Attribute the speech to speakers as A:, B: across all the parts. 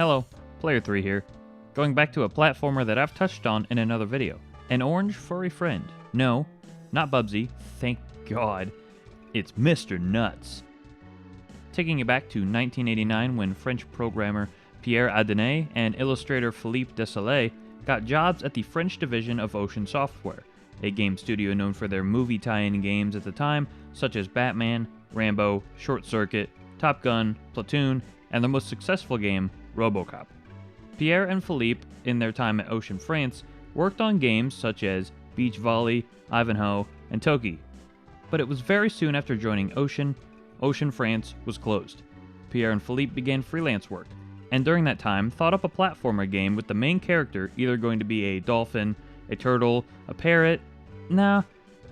A: Hello, Player 3 here. Going back to a platformer that I've touched on in another video. An orange furry friend. No, not Bubsy, thank God. It's Mr. Nutz. Taking you back to 1989 when French programmer Pierre Adenet and illustrator Philippe Desailly got jobs at the French division of Ocean Software, a game studio known for their movie tie-in games at the time, such as Batman, Rambo, Short Circuit, Top Gun, Platoon, and their most successful game, RoboCop. Pierre and Philippe, in their time at Ocean France, worked on games such as Beach Volley, Ivanhoe, and Toki. But it was very soon after joining Ocean France was closed. Pierre and Philippe began freelance work, and during that time thought up a platformer game with the main character either going to be a dolphin, a turtle, a parrot. Nah,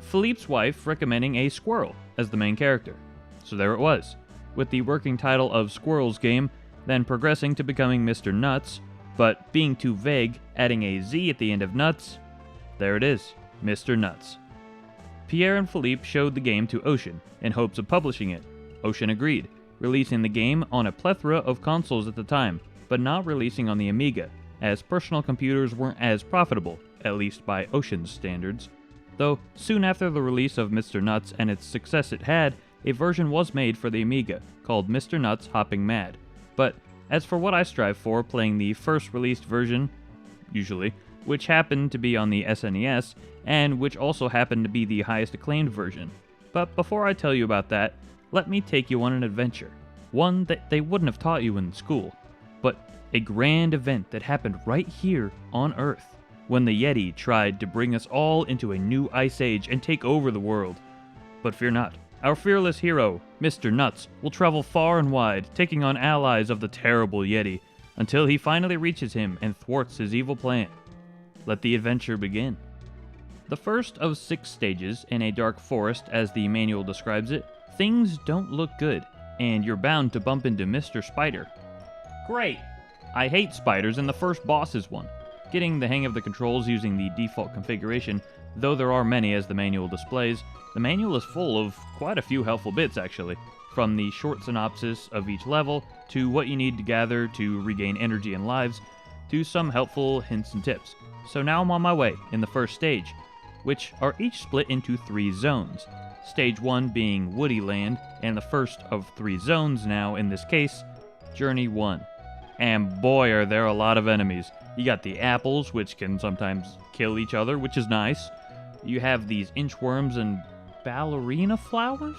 A: Philippe's wife recommending a squirrel as the main character. So there it was, with the working title of Squirrel's Game, then progressing to becoming Mr. Nutz, but being too vague, adding a Z at the end of Nuts. There it is, Mr. Nutz. Pierre and Philippe showed the game to Ocean in hopes of publishing it. Ocean agreed, releasing the game on a plethora of consoles at the time, but not releasing on the Amiga, as personal computers weren't as profitable, at least by Ocean's standards. Though, soon after the release of Mr. Nutz and its success it had, a version was made for the Amiga, called Mr. Nutz Hopping Mad. But, as for what I strive for, playing the first released version, usually, which happened to be on the SNES, and which also happened to be the highest acclaimed version. But before I tell you about that, let me take you on an adventure. One that they wouldn't have taught you in school, but a grand event that happened right here on Earth, when the Yeti tried to bring us all into a new ice age and take over the world. But fear not. Our fearless hero, Mr. Nutz, will travel far and wide, taking on allies of the terrible Yeti, until he finally reaches him and thwarts his evil plan. Let the adventure begin. The first of 6 stages in a dark forest, as the manual describes it, things don't look good, and you're bound to bump into Mr. Spider. Great! I hate spiders, and the first boss is one. Getting the hang of the controls using the default configuration, though there are many as the manual displays, the manual is full of quite a few helpful bits actually, from the short synopsis of each level, to what you need to gather to regain energy and lives, to some helpful hints and tips. So now I'm on my way in the first stage, which are each split into 3 zones. Stage 1 being Woody Land, and the first of 3 zones now in this case, Journey 1. And boy are there a lot of enemies. You got the apples, which can sometimes kill each other, which is nice. You have these inchworms and ballerina flowers?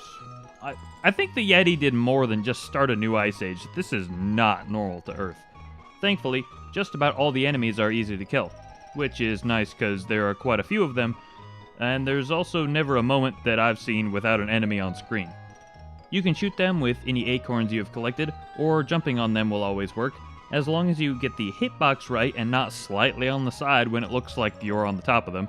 A: I think the Yeti did more than just start a new ice age. This is not normal to Earth. Thankfully, just about all the enemies are easy to kill, which is nice because there are quite a few of them, and there's also never a moment that I've seen without an enemy on screen. You can shoot them with any acorns you have collected, or jumping on them will always work, as long as you get the hitbox right and not slightly on the side when it looks like you're on the top of them.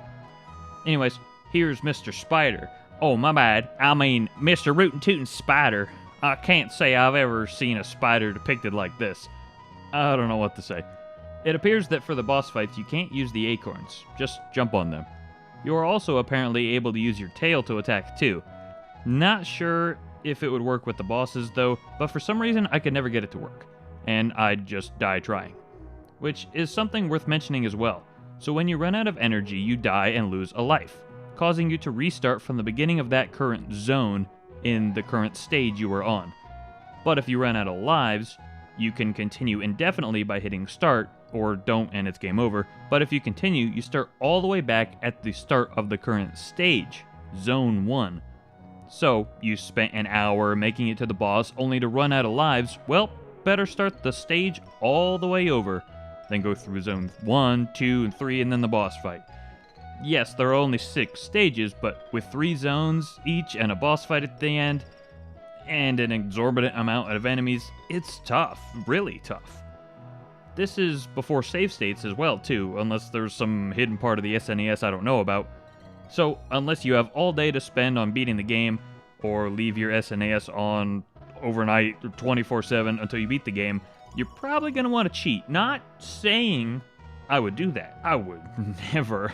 A: Anyways, here's Mr. Spider. Oh, my bad. I mean, Mr. Rootin' Tootin' Spider. I can't say I've ever seen a spider depicted like this. I don't know what to say. It appears that for the boss fights, you can't use the acorns. Just jump on them. You are also apparently able to use your tail to attack too. Not sure if it would work with the bosses though, but for some reason I could never get it to work. And I'd just die trying. Which is something worth mentioning as well. So when you run out of energy, you die and lose a life, causing you to restart from the beginning of that current zone in the current stage you were on. But if you run out of lives, you can continue indefinitely by hitting start, or don't and it's game over, but if you continue, you start all the way back at the start of the current stage, Zone 1. So, you spent an hour making it to the boss only to run out of lives, well, better start the stage all the way over, then go through Zone 1, 2, and 3, and then the boss fight. Yes, there are only 6 stages, but with 3 zones each and a boss fight at the end, and an exorbitant amount of enemies, it's tough, really tough. This is before save states as well too, unless there's some hidden part of the SNES I don't know about. So, unless you have all day to spend on beating the game, or leave your SNES on overnight or 24/7 until you beat the game, you're probably going to want to cheat. Not saying I would do that. I would never.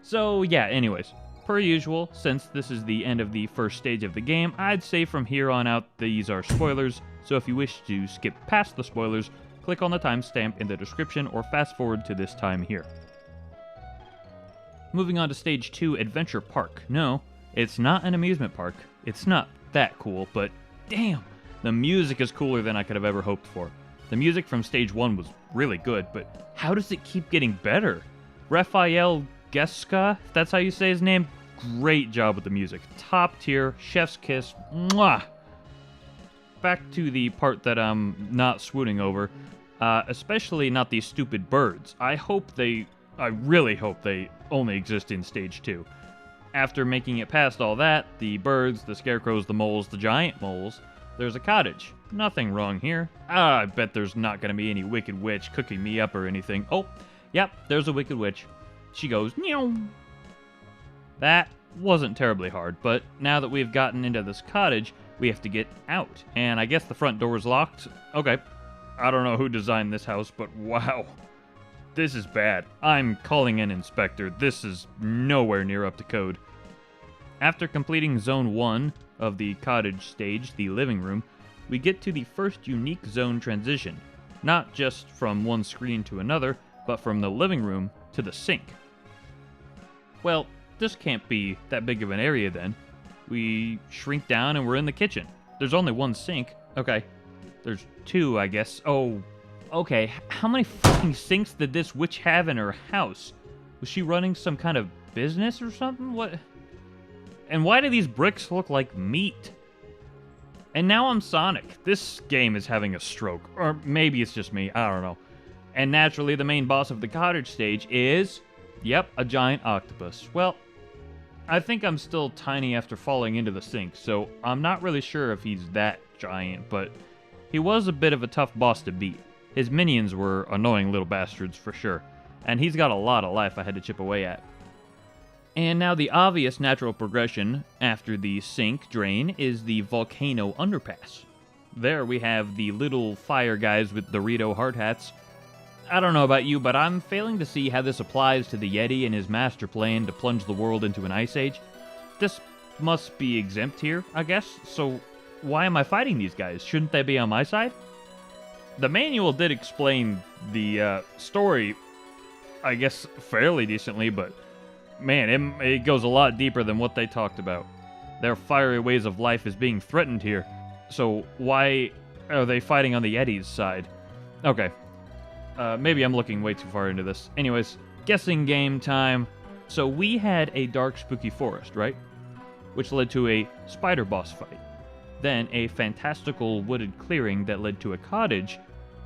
A: So yeah, anyways, per usual, since this is the end of the first stage of the game, I'd say from here on out these are spoilers, so if you wish to skip past the spoilers, click on the timestamp in the description or fast forward to this time here. Moving on to Stage 2, Adventure Park. No, it's not an amusement park. It's not that cool, but damn, the music is cooler than I could have ever hoped for. The music from Stage 1 was really good, but how does it keep getting better? Raphael Geska, if that's how you say his name, great job with the music. Top tier, chef's kiss, mwah! Back to the part that I'm not swooning over, especially not these stupid birds. I really hope they only exist in Stage 2. After making it past all that, the birds, the scarecrows, the moles, the giant moles, there's a cottage. Nothing wrong here. I bet there's not going to be any wicked witch cooking me up or anything. Oh, yep, there's a wicked witch. She goes, meow. That wasn't terribly hard, but now that we've gotten into this cottage, we have to get out. And I guess the front door is locked. Okay, I don't know who designed this house, but wow. This is bad. I'm calling an inspector. This is nowhere near up to code. After completing Zone 1 of the cottage stage, the living room, we get to the first unique zone transition. Not just from one screen to another, but from the living room to the sink. Well, this can't be that big of an area then. We shrink down and we're in the kitchen. There's only one sink. Okay, there's two, I guess. Oh, okay, how many fucking sinks did this witch have in her house? Was she running some kind of business or something? What? And why do these bricks look like meat? And now I'm Sonic. This game is having a stroke. Or maybe it's just me, I don't know. And naturally, the main boss of the cottage stage is, yep, a giant octopus. Well, I think I'm still tiny after falling into the sink, so I'm not really sure if he's that giant, but he was a bit of a tough boss to beat. His minions were annoying little bastards for sure, and he's got a lot of life I had to chip away at. And now the obvious natural progression after the sink drain is the volcano underpass. There we have the little fire guys with Dorito hard hats. I don't know about you, but I'm failing to see how this applies to the Yeti and his master plan to plunge the world into an ice age. This must be exempt here, I guess, so why am I fighting these guys? Shouldn't they be on my side? The manual did explain the story, I guess, fairly decently, but man, it goes a lot deeper than what they talked about. Their fiery ways of life is being threatened here, so why are they fighting on the Yeti's side? Okay. Maybe I'm looking way too far into this. Anyways, guessing game time. So we had a dark, spooky forest, right? Which led to a spider boss fight. Then a fantastical wooded clearing that led to a cottage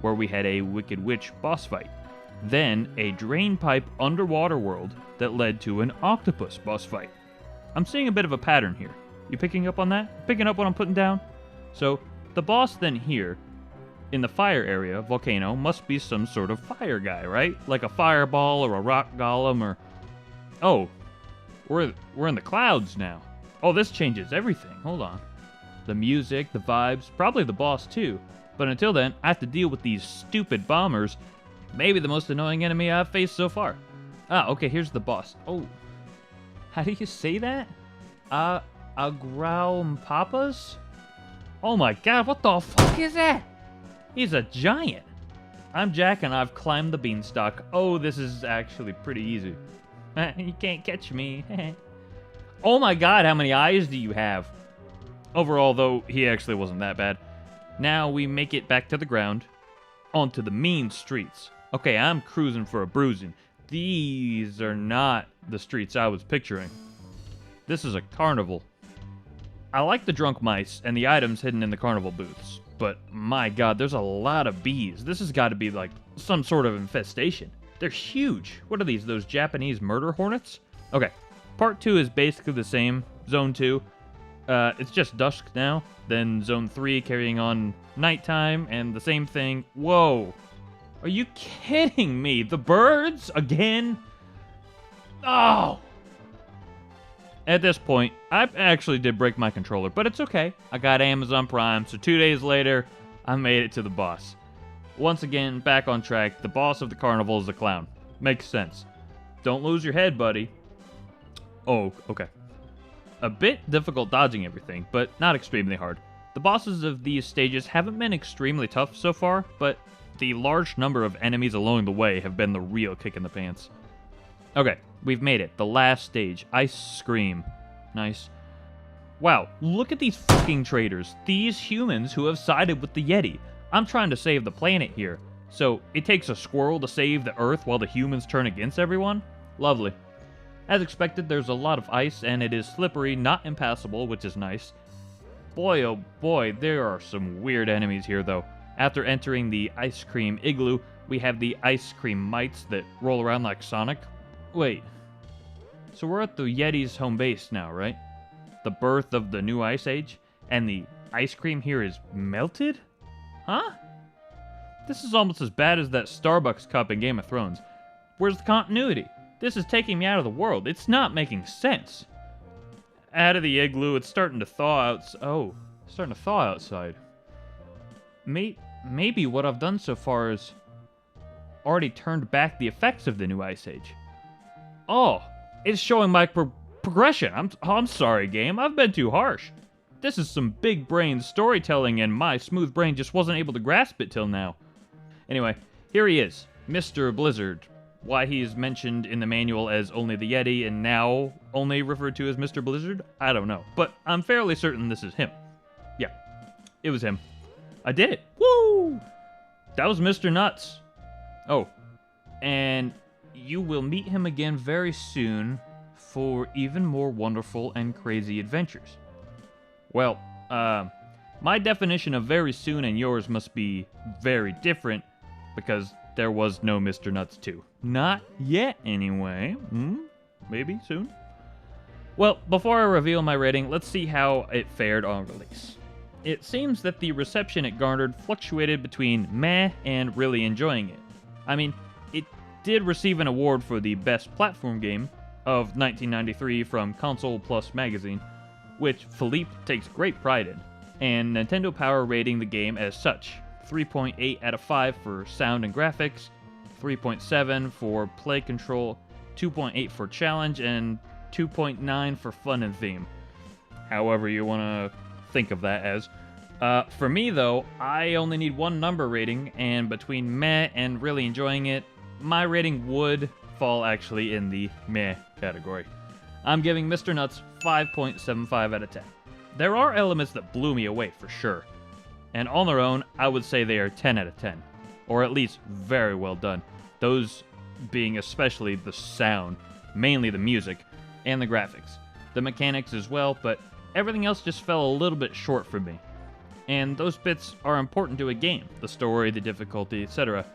A: where we had a wicked witch boss fight. Then a drain pipe underwater world that led to an octopus boss fight. I'm seeing a bit of a pattern here. You picking up on that? Picking up what I'm putting down? So the boss then here, in the fire area, volcano, must be some sort of fire guy, right? Like a fireball or a rock golem or... Oh, we're in the clouds now. Oh, this changes everything. Hold on. The music, the vibes, probably the boss too. But until then, I have to deal with these stupid bombers. Maybe the most annoying enemy I've faced so far. Ah, okay, here's the boss. Oh, how do you say that? Agraumpapas? Oh my god, what the fuck is that? He's a giant. I'm Jack and I've climbed the beanstalk. Oh, this is actually pretty easy. You can't catch me. Oh my god, how many eyes do you have? Overall, though, he actually wasn't that bad. Now we make it back to the ground, onto the mean streets. Okay, I'm cruising for a bruising. These are not the streets I was picturing. This is a carnival. I like the drunk mice and the items hidden in the carnival booths, but my god, there's a lot of bees. This has got to be like some sort of infestation. They're huge. What are these, those Japanese murder hornets? Okay, part 2 is basically the same. Zone 2. It's just dusk now. Then Zone 3 carrying on nighttime, and the same thing. Whoa. Are you kidding me? The birds? Again? Oh! At this point, I actually did break my controller, but it's okay. I got Amazon Prime, so 2 days later, I made it to the boss. Once again, back on track. The boss of the carnival is a clown. Makes sense. Don't lose your head, buddy. Oh, okay. A bit difficult dodging everything, but not extremely hard. The bosses of these stages haven't been extremely tough so far, but the large number of enemies along the way have been the real kick in the pants. Okay, we've made it. The last stage. Ice Scream. Nice. Wow, look at these fucking traitors. These humans who have sided with the Yeti. I'm trying to save the planet here. So, it takes a squirrel to save the Earth while the humans turn against everyone? Lovely. As expected, there's a lot of ice, and it is slippery, not impassable, which is nice. Boy, oh boy, there are some weird enemies here, though. After entering the ice cream igloo, we have the ice cream mites that roll around like Sonic. Wait. So we're at the Yeti's home base now, right? The birth of the new ice age? And the ice cream here is melted? Huh? This is almost as bad as that Starbucks cup in Game of Thrones. Where's the continuity? This is taking me out of the world. It's not making sense. Out of the igloo, it's starting to thaw out. Oh, it's starting to thaw outside. Maybe what I've done so far is already turned back the effects of the new ice age. Oh, it's showing my progression. I'm sorry, game. I've been too harsh. This is some big brain storytelling, and my smooth brain just wasn't able to grasp it till now. Anyway, here he is, Mr. Blizzard. Why he is mentioned in the manual as only the Yeti and now only referred to as Mr. Blizzard, I don't know. But I'm fairly certain this is him. Yeah, it was him. I did it. Woo! That was Mr. Nutz. Oh, and you will meet him again very soon for even more wonderful and crazy adventures. Well, my definition of very soon and yours must be very different because there was no Mr. Nutz 2. Not yet, anyway. Maybe soon. Well, before I reveal my rating, let's see how it fared on release. It seems that the reception it garnered fluctuated between meh and really enjoying it. I mean, it did receive an award for the best platform game of 1993 from Console Plus magazine, which Philippe takes great pride in, and Nintendo Power rating the game as such. 3.8 out of 5 for sound and graphics, 3.7 for play control, 2.8 for challenge, and 2.9 for fun and theme. However you want to think of that as. For me, though, I only need one number rating, and between meh and really enjoying it, my rating would fall actually in the meh category. I'm giving Mr. Nutz 5.75 out of 10. There are elements that blew me away for sure, and on their own, I would say they are 10 out of 10, or at least very well done. Those being especially the sound, mainly the music, and the graphics. The mechanics as well, but everything else just fell a little bit short for me. And those bits are important to a game, the story, the difficulty, etc.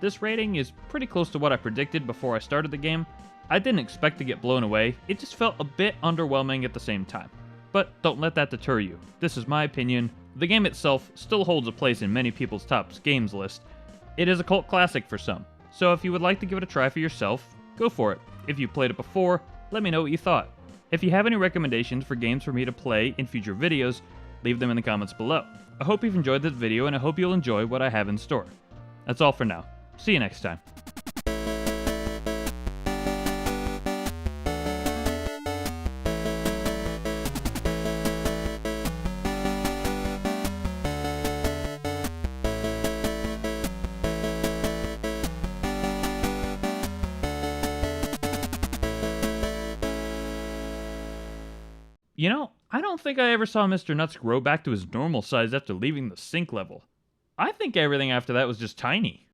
A: This rating is pretty close to what I predicted before I started the game. I didn't expect to get blown away, it just felt a bit underwhelming at the same time. But don't let that deter you. This is my opinion. The game itself still holds a place in many people's top games list. It is a cult classic for some, so if you would like to give it a try for yourself, go for it. If you played it before, let me know what you thought. If you have any recommendations for games for me to play in future videos, leave them in the comments below. I hope you've enjoyed this video, and I hope you'll enjoy what I have in store. That's all for now. See you next time. You know, I don't think I ever saw Mr. Nutz grow back to his normal size after leaving the sink level. I think everything after that was just tiny.